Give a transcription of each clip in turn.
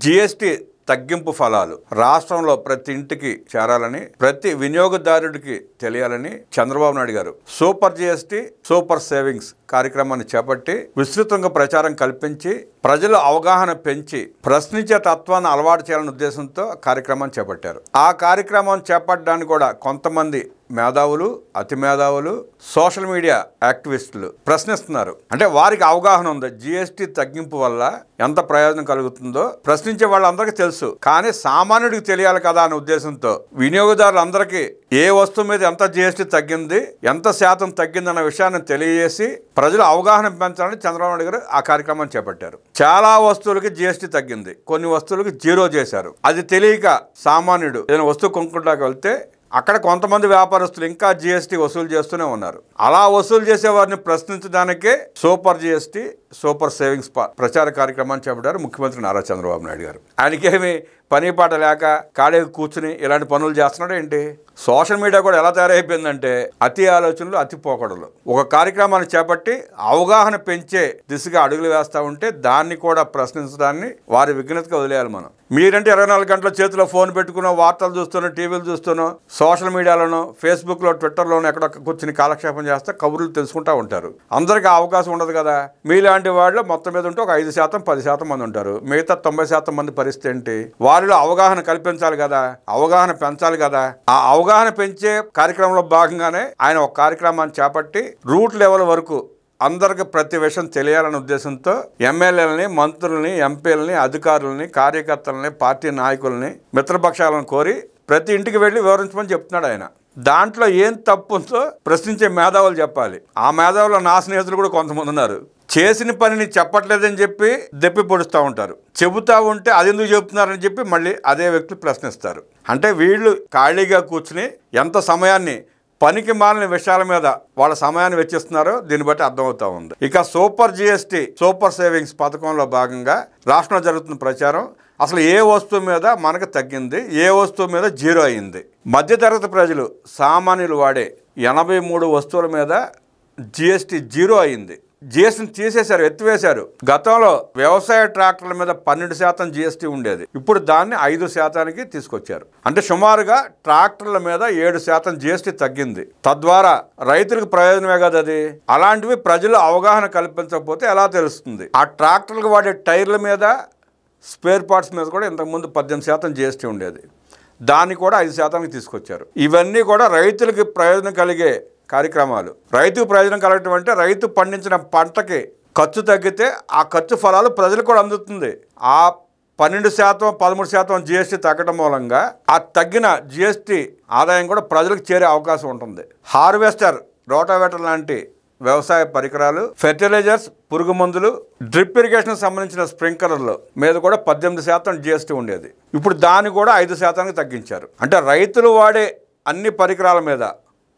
GST తగ్గింపు ఫలాలు రాష్ట్రంలో ప్రతి ఇంటికి చేరాలని, ప్రతి వినియోగదారుడికి తెలియాలని చంద్రబాబు నాయుడు గారు సూపర్ జీఎస్టీ సూపర్ సేవింగ్స్ కార్యక్రమాన్ని చేపట్టి విస్తృతంగా ప్రచారం కల్పించి ప్రజల అవగాహన పెంచి ప్రశ్నించే తత్వాన్ని అలవాటు చేయాలనే ఉద్దేశంతో కార్యక్రమాన్ని చేపట్టారు. ఆ కార్యక్రమం చేపట్టడానికి కూడా కొంతమంది మేధావులు, అతి మేధావులు, సోషల్ మీడియా యాక్టివిస్టులు ప్రశ్నిస్తున్నారు. అంటే వారికి అవగాహన ఉంది జీఎస్టీ తగ్గింపు వల్ల ఎంత ప్రయోజనం కలుగుతుందో ప్రశ్నించే వాళ్ళందరికీ తెలుసు. కానీ సామాన్యుడికి తెలియాలి కదా అనే ఉద్దేశంతో వినియోగదారులందరికీ ఏ వస్తువు మీద ఎంత జీఎస్టీ తగ్గింది, ఎంత శాతం తగ్గింది అన్న విషయాన్ని తెలియజేసి ప్రజల అవగాహన పెంచాలని చంద్రబాబు నాయుడు గారు ఆ కార్యక్రమాన్ని చేపట్టారు. చాలా వస్తువులకి జీఎస్టీ తగ్గింది, కొన్ని వస్తువులకి జీరో చేశారు. అది తెలియక సామాన్యుడు ఏదైనా వస్తువు కొనుక్కుంటాకి వెళ్తే అక్కడ కొంతమంది వ్యాపారస్తులు ఇంకా జీఎస్టీ వసూలు చేస్తూనే ఉన్నారు. అలా వసూలు చేసే వారిని ప్రశ్నించడానికే సూపర్ జీఎస్టీ సూపర్ సేవింగ్స్ ప్రచార కార్యక్రమాన్ని చేపట్టారు ముఖ్యమంత్రి నారా చంద్రబాబు నాయుడు గారు. ఆయనకేమి పని పాట లేక ఖాళీగా కూర్చుని ఇలాంటి పనులు చేస్తున్నాడు ఏంటి? సోషల్ మీడియా కూడా ఎలా తయారైపోయిందంటే అతి ఆలోచనలు, అతి పోకడలు. ఒక కార్యక్రమాన్ని చేపట్టి అవగాహన పెంచే దిశగా అడుగులు వేస్తూ ఉంటే దాన్ని కూడా ప్రశ్నించడాన్ని వారి విఘ్నతగా వదిలేయాలి మనం. మీరంటే 24 గంటల చేతిలో ఫోన్ పెట్టుకునో, వార్తలు చూస్తున్నో, టీవీలు చూస్తున్నో, సోషల్ మీడియాలోనో, ఫేస్బుక్లో, ట్విట్టర్లోనో ఎక్కడ కూర్చుని కాలక్షేపం చేస్తే కబుర్లు తెలుసుకుంటూ ఉంటారు. అందరికీ అవకాశం ఉండదు కదా. మీలాంటి వాళ్ళు మొత్తం మీద ఉంటే ఒక 5%, 10% మంది ఉంటారు. మిగతా 90% మంది పరిస్థితి ఏంటి? వారిలో అవగాహన కల్పించాలి కదా, అవగాహన పెంచాలి కదా. ఆ అవగాహన పెంచే కార్యక్రమంలో భాగంగానే ఆయన ఒక కార్యక్రమాన్ని చేపట్టి రూట్ లెవెల్ వరకు అందరికి ప్రతి విషయం తెలియాలనే ఉద్దేశంతో ఎమ్మెల్యేలని, మంత్రులని, ఎంపీలని, అధికారులని, కార్యకర్తలని, పార్టీ నాయకులని, మిత్రపక్షాలను కోరి ప్రతి ఇంటికి వెళ్ళి వివరించమని చెప్తున్నాడు ఆయన. దాంట్లో ఏం తప్పు ఉందో ప్రశ్నించే మేధావులు చెప్పాలి. ఆ మేధావులు నా స్నేహితులు కూడా కొంతమంది ఉన్నారు. చేసిన పనిని చెప్పట్లేదని చెప్పి దెప్పి పొడుస్తూ ఉంటారు. చెబుతా ఉంటే అది ఎందుకు చెబుతున్నారని చెప్పి మళ్ళీ అదే వ్యక్తులు ప్రశ్నిస్తారు. అంటే వీళ్ళు ఖాళీగా కూర్చుని ఎంత సమయాన్ని పనికి మాలిన విషయాల మీద వాళ్ళ సమయాన్ని వెచ్చిస్తున్నారో దీన్ని బట్టి అర్థమవుతా ఉంది. ఇక సూపర్ జీఎస్టీ సూపర్ సేవింగ్స్ పథకంలో భాగంగా రాష్ట్రంలో జరుగుతున్న ప్రచారం అసలు ఏ వస్తువు మీద మనకు తగ్గింది, ఏ వస్తువు మీద జీరో అయింది. మధ్యతరగతి ప్రజలు, సామాన్యులు వాడే 83 వస్తువుల మీద జీఎస్టీ జీరో అయింది. జీఎస్టీని తీసేశారు, ఎత్తివేశారు. గతంలో వ్యవసాయ ట్రాక్టర్ల మీద 12% జీఎస్టీ ఉండేది. ఇప్పుడు దాన్ని 5%కి తీసుకొచ్చారు. అంటే సుమారుగా ట్రాక్టర్ల మీద 7% జీఎస్టీ తగ్గింది. తద్వారా రైతులకు ప్రయోజనమే కదా అది. అలాంటివి ప్రజలు అవగాహన కల్పించకపోతే ఎలా తెలుస్తుంది? ఆ ట్రాక్టర్లకు వాడే టైర్ల మీద, స్పేర్ పార్ట్స్ మీద కూడా ఇంతకుముందు 18% జీఎస్టీ ఉండేది. దాన్ని కూడా 5%కి తీసుకొచ్చారు. ఇవన్నీ కూడా రైతులకి ప్రయోజనం కలిగే కార్యక్రమాలు. రైతుకు ప్రయోజనం కలగటం అంటే రైతు పండించిన పంటకి ఖర్చు తగ్గితే ఆ ఖర్చు ఫలాలు ప్రజలకు కూడా అందుతుంది. ఆ 12%, 13% జీఎస్టీ తగ్గడం మూలంగా ఆ తగ్గిన జీఎస్టీ ఆదాయం కూడా ప్రజలకు చేరే అవకాశం ఉంటుంది. హార్వెస్టర్, రోటావేటర్ లాంటి వ్యవసాయ పరికరాలు, ఫెర్టిలైజర్స్, పురుగు మందులు, డ్రిప్ ఇరిగేషన్ సంబంధించిన స్ప్రింక్లర్ల మీద కూడా 18% జీఎస్టీ ఉండేది. ఇప్పుడు దాన్ని కూడా 5%కి తగ్గించారు. అంటే రైతులు వాడే అన్ని పరికరాల మీద,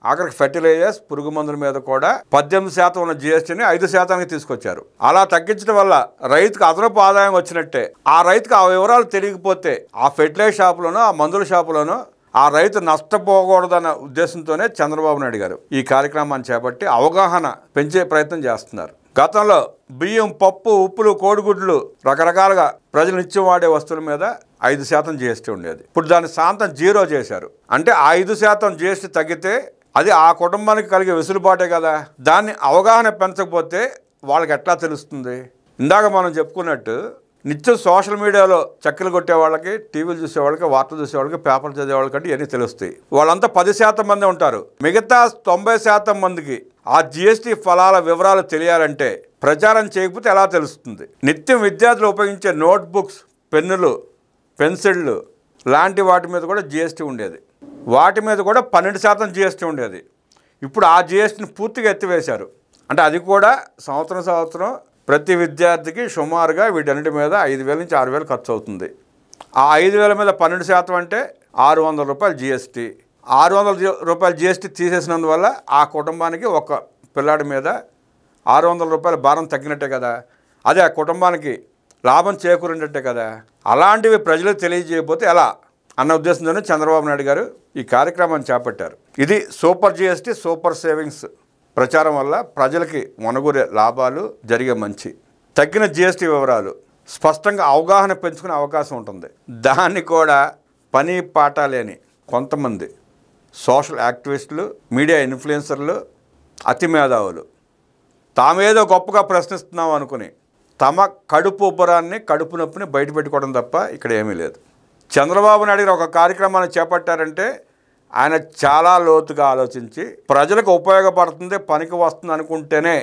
ఆఖరికి ఫెర్టిలైజర్స్, పురుగు మందుల మీద కూడా 18% ఉన్న జీఎస్టీని 5%కి తీసుకొచ్చారు. అలా తగ్గించడం వల్ల రైతుకు అదనపు ఆదాయం వచ్చినట్టే. ఆ రైతుకు ఆ వివరాలు తెలియకపోతే ఆ ఫెర్టిలైజర్ షాపులోనో, ఆ మందుల షాపులోనో ఆ రైతు నష్టపోకూడదన్న ఉద్దేశంతోనే చంద్రబాబు నాయుడు గారు ఈ కార్యక్రమాన్ని చేపట్టి అవగాహన పెంచే ప్రయత్నం చేస్తున్నారు. గతంలో బియ్యం, పప్పు, ఉప్పులు, కోడిగుడ్లు రకరకాలుగా ప్రజలు నిత్యం వాడే వస్తువుల మీద 5% జీఎస్టీ ఉండేది. ఇప్పుడు దాన్ని శాంతం జీరో చేశారు. అంటే ఆ 5% జీఎస్టీ తగ్గితే అది ఆ కుటుంబానికి కలిగే వెసులుబాటే కదా. దాన్ని అవగాహన పెంచకపోతే వాళ్ళకి ఎట్లా తెలుస్తుంది? ఇందాక మనం చెప్పుకున్నట్టు నిత్యం సోషల్ మీడియాలో చక్కలు కొట్టే వాళ్ళకి, టీవీలు చూసేవాళ్ళకి, వార్తలు చూసేవాళ్ళకి, పేపర్లు చదివేవాళ్ళకంటే ఇవన్నీ తెలుస్తాయి. వాళ్ళంతా 10% మంది ఉంటారు. మిగతా 90% మందికి ఆ జీఎస్టీ ఫలాల వివరాలు తెలియాలంటే ప్రచారం చేయకపోతే ఎలా తెలుస్తుంది? నిత్యం విద్యార్థులు ఉపయోగించే నోట్బుక్స్, పెన్నులు, పెన్సిళ్ళు లాంటి వాటి మీద కూడా జీఎస్టీ ఉండేది. వాటి మీద కూడా 12% జీఎస్టీ ఉండేది. ఇప్పుడు ఆ జీఎస్టీని పూర్తిగా ఎత్తివేశారు. అంటే అది కూడా సంవత్సరం ప్రతి విద్యార్థికి సుమారుగా వీటన్నిటి మీద 5,000 నుంచి 6,000 ఖర్చు అవుతుంది. ఆ 5,000 మీద 12% అంటే 600 రూపాయలు జీఎస్టీ. 600 రూపాయలు జీఎస్టీ తీసేసినందువల్ల ఆ కుటుంబానికి ఒక పిల్లాడి మీద 600 రూపాయల భారం తగ్గినట్టే కదా. అదే ఆ కుటుంబానికి లాభం చేకూరినట్టే కదా. అలాంటివి ప్రజలకు తెలియజేయకపోతే ఎలా అన్న ఉద్దేశంతోనే చంద్రబాబు నాయుడు గారు ఈ కార్యక్రమాన్ని చేపట్టారు. ఇది సూపర్ జీఎస్టీ సూపర్ సేవింగ్స్ ప్రచారం వల్ల ప్రజలకి మొనగూరే లాభాలు, జరిగే మంచి. తగ్గిన జీఎస్టీ వివరాలు, స్పష్టంగా అవగాహన పెంచుకునే అవకాశం ఉంటుంది. దాన్ని కూడా పని పాట లేని కొంతమంది సోషల్ యాక్టివిస్టులు, మీడియా ఇన్ఫ్లుయెన్సర్లు, అతి మేధావులు తామేదో గొప్పగా ప్రశ్నిస్తున్నాం అనుకుని తమ కడుపు ఉబ్బరాన్ని, కడుపు నొప్పిని బయటపెట్టుకోవడం తప్ప ఇక్కడ ఏమీ లేదు. చంద్రబాబు నాయుడు గారు ఒక కార్యక్రమాన్ని చేపట్టారంటే ఆయన చాలా లోతుగా ఆలోచించి ప్రజలకు ఉపయోగపడుతుంది, పనికి వస్తుంది అనుకుంటేనే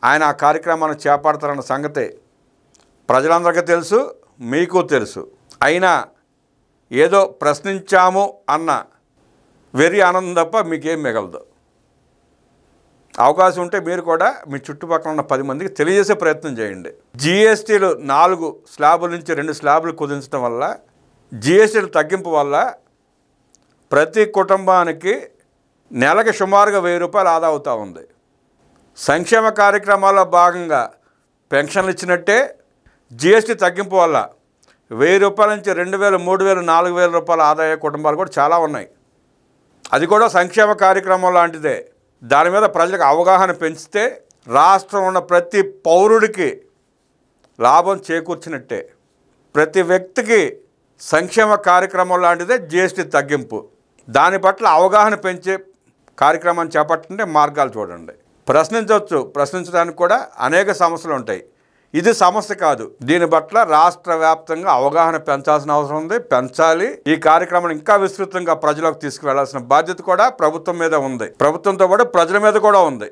ఆయన ఆ కార్యక్రమాన్ని చేపడతారన్న సంగతి ప్రజలందరికీ తెలుసు, మీకు తెలుసు. అయినా ఏదో ప్రశ్నించాము అన్న వెరీ ఆనందం తప్ప మీకేం మిగలదు. అవకాశం ఉంటే మీరు కూడా మీ చుట్టుపక్కల ఉన్న 10 మందికి తెలియజేసే ప్రయత్నం చేయండి. జిఎస్టీలు 4 స్లాబుల నుంచి 2 స్లాబులు కుదించడం వల్ల, జిఎస్టీలు తగ్గింపు వల్ల ప్రతి కుటుంబానికి నెలకి సుమారుగా 1000 రూపాయలు ఆదా అవుతూ ఉంది. సంక్షేమ కార్యక్రమాల్లో భాగంగా పెన్షన్లు ఇచ్చినట్టే జిఎస్టీ తగ్గింపు వల్ల 1000 రూపాయల నుంచి 2000, 3000, 4000 రూపాయల ఆదాయ కుటుంబాలు కూడా చాలా ఉన్నాయి. అది కూడా సంక్షేమ కార్యక్రమం లాంటిదే. దాని మీద ప్రజలకు అవగాహన పెంచితే రాష్ట్రంలో ఉన్న ప్రతి పౌరుడికి లాభం చేకూర్చినట్టే. ప్రతి వ్యక్తికి సంక్షేమ కార్యక్రమం లాంటిదే జిఎస్టీ తగ్గింపు. దాని పట్ల అవగాహన పెంచే కార్యక్రమాన్ని చేపట్టుంటే మార్గాలు చూడండి. ప్రశ్నించవచ్చు, ప్రశ్నించడానికి కూడా అనేక సమస్యలు ఉంటాయి. ఇది సమస్య కాదు. దీని పట్ల రాష్ట్ర వ్యాప్తంగా అవగాహన పెంచాల్సిన అవసరం ఉంది, పెంచాలి. ఈ కార్యక్రమాన్ని ఇంకా విస్తృతంగా ప్రజలకు తీసుకువెళ్లాల్సిన బాధ్యత కూడా ప్రభుత్వం మీద ఉంది. ప్రభుత్వంతో పాటు ప్రజల మీద కూడా ఉంది.